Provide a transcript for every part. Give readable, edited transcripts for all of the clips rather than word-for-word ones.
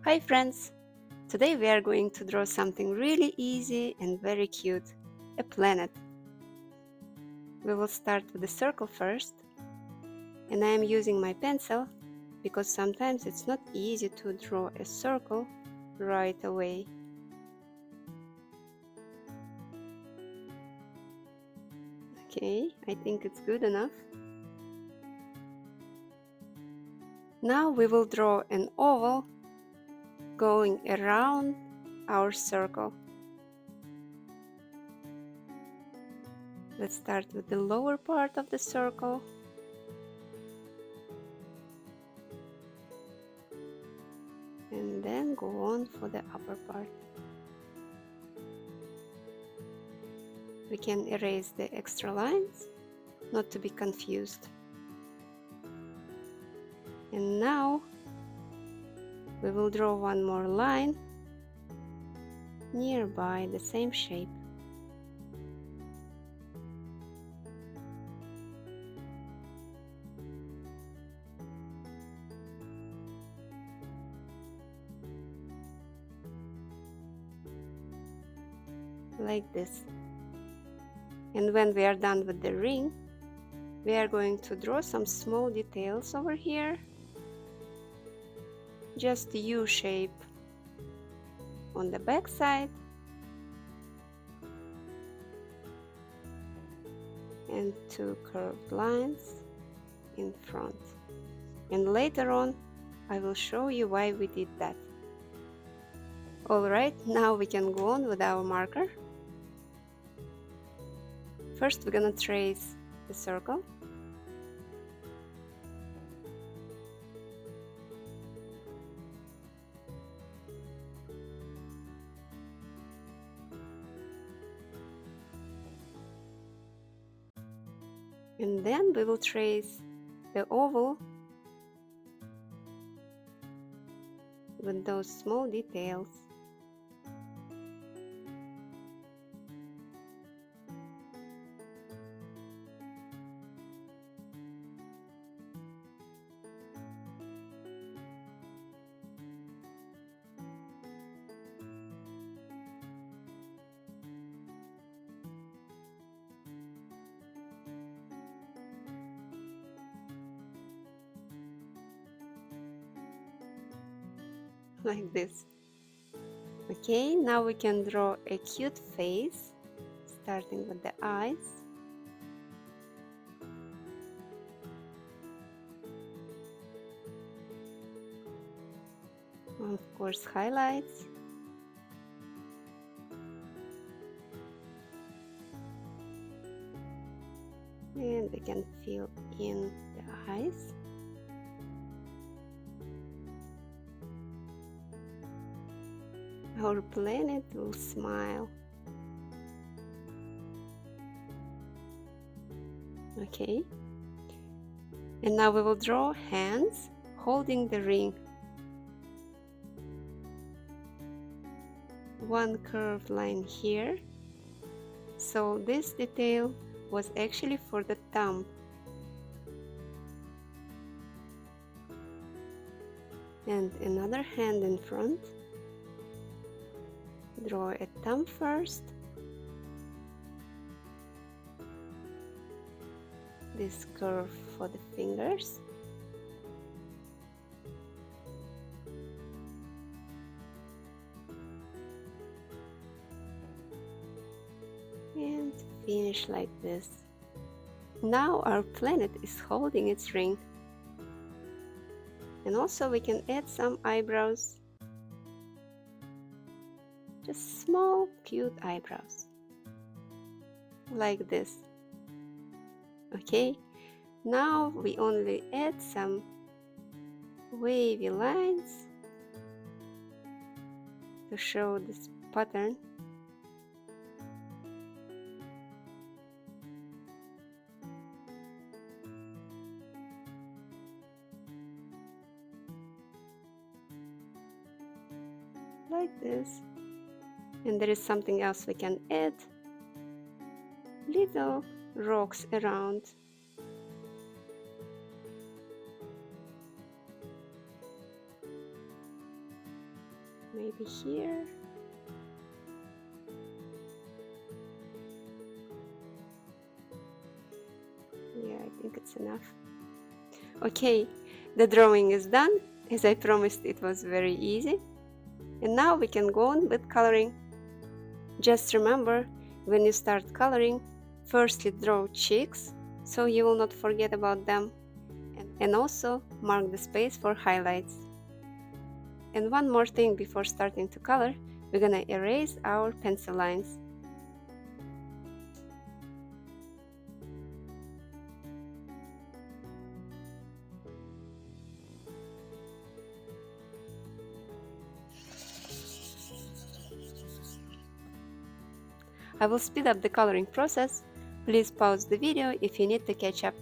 Hi friends! Today we are going to draw something really easy and very cute, a planet. We will start with the circle first, and I am using my pencil because sometimes it's not easy to draw a circle right away. Okay, I think it's good enough. Now we will draw an oval going around our circle. Let's start with the lower part of the circle. And then go on for the upper part. We can erase the extra lines, not to be confused. And now we will draw one more line nearby the same shape. Like this. And when we are done with the ring, we are going to draw some small details over here. Just U shape on the back side and two curved lines in front. And later on I will show you why we did that. Alright, now we can go on with our marker. First we're gonna trace the circle. And then we will trace the oval with those small details. Like this. Okay, now we can draw a cute face, starting with the eyes. Of course, highlights. And we can fill in the eyes. Our planet will smile. Okay. And now we will draw hands holding the ring. One curved line here. So this detail was actually for the thumb. And another hand in front. Draw a thumb first. This curve for the fingers. And finish like this. Now our planet is holding its ring. And also we can add some eyebrows. Just small, cute eyebrows. Like this. Okay, now we only add some wavy lines to show this pattern. Like this. And there is something else we can add. Little rocks around. maybe here. Yeah, I think it's enough. Okay, the drawing is done. As I promised, it was very easy. And now we can go on with coloring. Just remember, when you start coloring, firstly draw cheeks, so you will not forget about them. And also mark the space for highlights. And one more thing before starting to color, we're gonna erase our pencil lines. I will speed up the coloring process. Please pause the video if you need to catch up.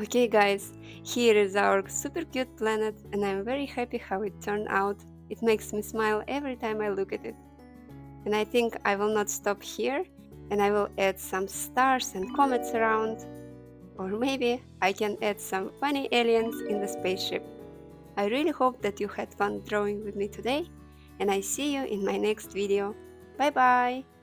Okay guys, here is our super cute planet and I'm very happy how it turned out. It makes me smile every time I look at it. And I think I will not stop here and I will add some stars and comets around. Or maybe I can add some funny aliens in the spaceship. I really hope that you had fun drawing with me today and I see you in my next video. Bye bye!